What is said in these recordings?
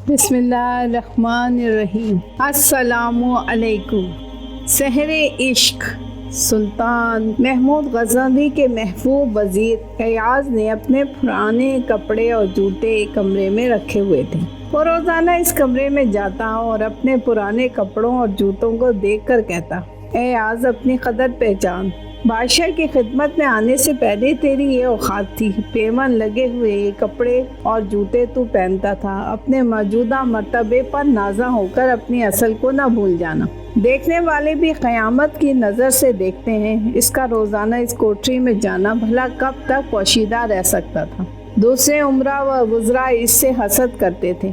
بسم اللہ الرحمن الرحیم۔ السلام علیکم۔ سحر عشق۔ سلطان محمود غزنوی کے محبوب وزیر ایاز نے اپنے پرانے کپڑے اور جوتے کمرے میں رکھے ہوئے تھے۔ وہ روزانہ اس کمرے میں جاتا اور اپنے پرانے کپڑوں اور جوتوں کو دیکھ کر کہتا، ایاز اپنی قدر پہچان، بادشاہ کی خدمت میں آنے سے پہلے تیری یہ اوقات تھی، پیمن لگے ہوئے یہ کپڑے اور جوتے تو پہنتا تھا، اپنے موجودہ مرتبے پر نازاں ہو کر اپنی اصل کو نہ بھول جانا۔ دیکھنے والے بھی قیامت کی نظر سے دیکھتے ہیں، اس کا روزانہ اس کوٹری میں جانا بھلا کب تک پوشیدہ رہ سکتا تھا۔ دوسرے عمرہ و وزراء اس سے حسد کرتے تھے۔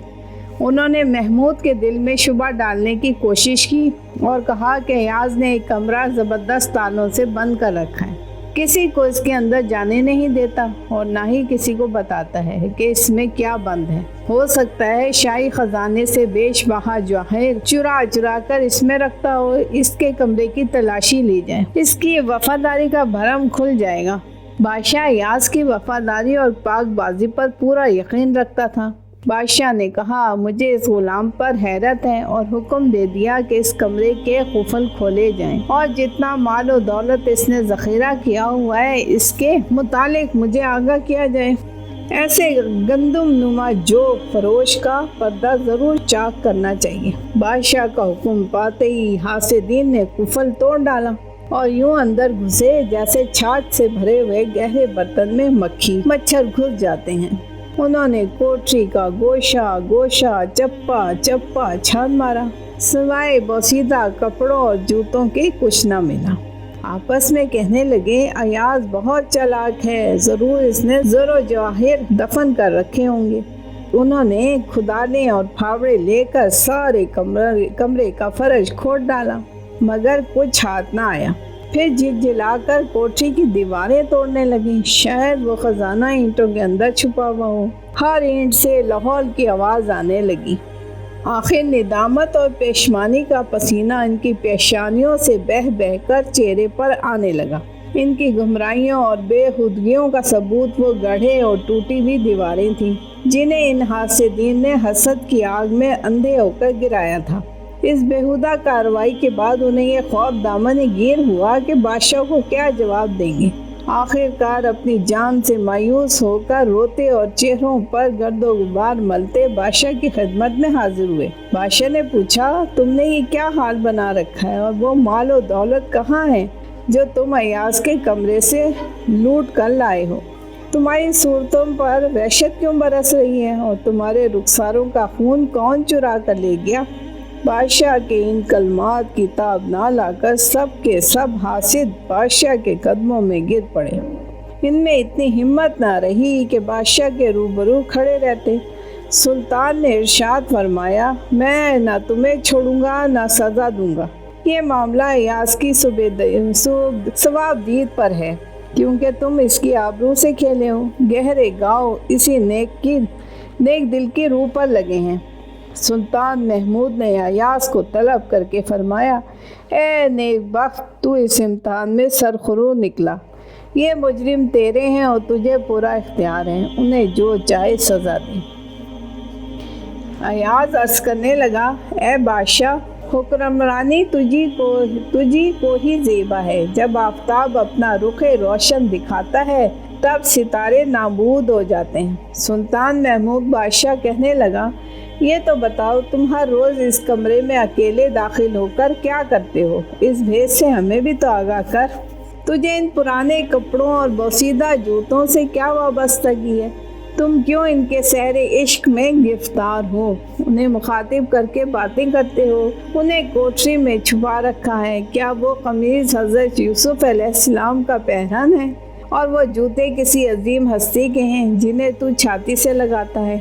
انہوں نے محمود کے دل میں شبہ ڈالنے کی کوشش کی اور کہا کہ ایاز نے ایک کمرہ زبردست تالوں سے بند کر رکھا ہے، کسی کو اس کے اندر جانے نہیں دیتا اور نہ ہی کسی کو بتاتا ہے کہ اس میں کیا بند ہے۔ ہو سکتا ہے شاہی خزانے سے بیش بہا جواہر چرا چرا کر اس میں رکھتا ہو، اس کے کمرے کی تلاشی لی جائے، اس کی وفاداری کا بھرم کھل جائے گا۔ بادشاہ ایاز کی وفاداری اور پاک بازی پر پورا یقین رکھتا تھا۔ بادشاہ نے کہا، مجھے اس غلام پر حیرت ہے، اور حکم دے دیا کہ اس کمرے کے قفل کھولے جائیں اور جتنا مال و دولت اس نے ذخیرہ کیا ہوا ہے اس کے متعلق مجھے آگاہ کیا جائے۔ ایسے گندم نما جو فروش کا پردہ ضرور چاک کرنا چاہیے۔ بادشاہ کا حکم پاتے ہی حاسدین نے قفل توڑ ڈالا اور یوں اندر گھسے جیسے چھاچھ سے بھرے ہوئے گہرے برتن میں مکھی مچھر گھس جاتے ہیں۔ انہوں نے کوٹری کا گوشہ گوشہ چپا چپا چھان مارا، سوائے بوسیدہ کپڑوں اور جوتوں کے کچھ نہ ملا۔ آپس میں کہنے لگے، ایاز بہت چالاک ہے، ضرور اس نے زر و جواہر دفن کر رکھے ہوں گے۔ انہوں نے کھدانے اور پھاوڑے لے کر سارے کمرے کا فرش کھود ڈالا، مگر کچھ ہاتھ نہ آیا۔ پھر جھلجھلا کر کوٹری کی دیواریں توڑنے لگیں، شاید وہ خزانہ اینٹوں کے اندر چھپا ہوا ہو۔ ہر اینٹ سے لاہور کی آواز آنے لگی۔ آخر ندامت اور پشیمانی کا پسینہ ان کی پیشانیوں سے بہہ بہہ کر چہرے پر آنے لگا۔ ان کی گمراہیوں اور بے خودگیوں کا ثبوت وہ گڑھے اور ٹوٹی ہوئی دیواریں تھیں جنہیں ان حاسدین نے حسد کی آگ میں اندھے ہو کر گرایا تھا۔ اس بےہودہ کارروائی کے بعد انہیں یہ خوف دامن گیر ہوا کہ بادشاہ کو کیا جواب دیں گے۔ آخر کار اپنی جان سے مایوس ہو کر روتے اور چہروں پر گرد و غبار ملتے بادشاہ کی خدمت میں حاضر ہوئے۔ بادشاہ نے پوچھا، تم نے یہ کیا حال بنا رکھا ہے اور وہ مال و دولت کہاں ہے جو تم ایاز کے کمرے سے لوٹ کر لائے ہو؟ تمہاری صورتوں پر وحشت کیوں برس رہی ہے اور تمہارے رخساروں کا خون کون چرا کر لے گیا؟ بادشاہ کے ان کلمات کی تاب نہ لا کر سب کے سب حاسد بادشاہ کے قدموں میں گر پڑے۔ ان میں اتنی ہمت نہ رہی کہ بادشاہ کے روبرو کھڑے رہتے۔ سلطان نے ارشاد فرمایا، میں نہ تمہیں چھوڑوں گا نہ سزا دوں گا۔ یہ معاملہ ایاز کی ثوابدید پر ہے، کیونکہ تم اس کی آبرو سے کھیلے ہو۔ گہرے گاؤ اسی نیک دل کی روح پر لگے ہیں۔ سلطان محمود نے ایاز کو طلب کر کے فرمایا، اے نیک بخت، تو اس امتحان میں سرخرو نکلا۔ یہ مجرم تیرے ہیں اور تجھے پورا اختیار ہے، انہیں جو چاہے سزا دے۔ ایاز عرض کرنے لگا، اے بادشاہ، حکمرانی تجھی کو ہی زیبا ہے۔ جب آفتاب اپنا رخ روشن دکھاتا ہے تب ستارے نابود ہو جاتے ہیں۔ سلطان محمود بادشاہ کہنے لگا، یہ تو بتاؤ، تم ہر روز اس کمرے میں اکیلے داخل ہو کر کیا کرتے ہو؟ اس بھید سے ہمیں بھی تو آگاہ کر۔ تجھے ان پرانے کپڑوں اور بوسیدہ جوتوں سے کیا وابستگی ہے؟ تم کیوں ان کے سحر عشق میں گرفتار ہو؟ انہیں مخاطب کر کے باتیں کرتے ہو، انہیں کوٹری میں چھپا رکھا ہے۔ کیا وہ قمیض حضرت یوسف علیہ السلام کا پہرن ہے اور وہ جوتے کسی عظیم ہستی کے ہیں جنہیں تو چھاتی سے لگاتا ہے؟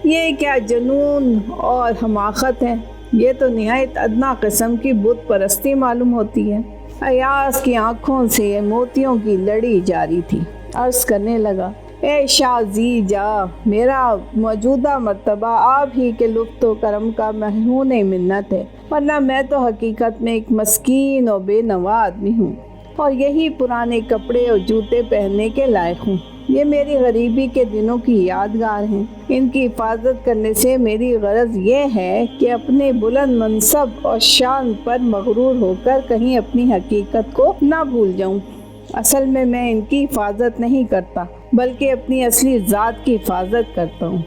یہ کیا جنون اور حماقت ہے؟ یہ تو نہایت ادنا قسم کی بت پرستی معلوم ہوتی ہے۔ ایاز کی آنکھوں سے موتیوں کی لڑی جاری تھی۔ عرض کرنے لگا، اے شاہ زی جا، میرا موجودہ مرتبہ آپ ہی کے لطف و کرم کا محرون منت ہے، ورنہ میں تو حقیقت میں ایک مسکین اور بے نوا آدمی ہوں اور یہی پرانے کپڑے اور جوتے پہننے کے لائق ہوں۔ یہ میری غریبی کے دنوں کی یادگار ہیں۔ ان کی حفاظت کرنے سے میری غرض یہ ہے کہ اپنے بلند منصب اور شان پر مغرور ہو کر کہیں اپنی حقیقت کو نہ بھول جاؤں۔ اصل میں ان کی حفاظت نہیں کرتا بلکہ اپنی اصلی ذات کی حفاظت کرتا ہوں۔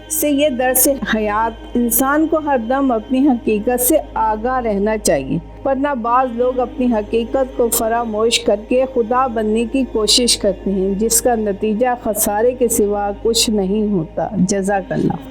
اس سے یہ درس حیات انسان کو ہر دم اپنی حقیقت سے آگاہ رہنا چاہیے، ورنہ بعض لوگ اپنی حقیقت کو فراموش کر کے خدا بننے کی کوشش کرتے ہیں، جس کا نتیجہ خسارے کے سوا کچھ نہیں ہوتا۔ جزاک اللہ۔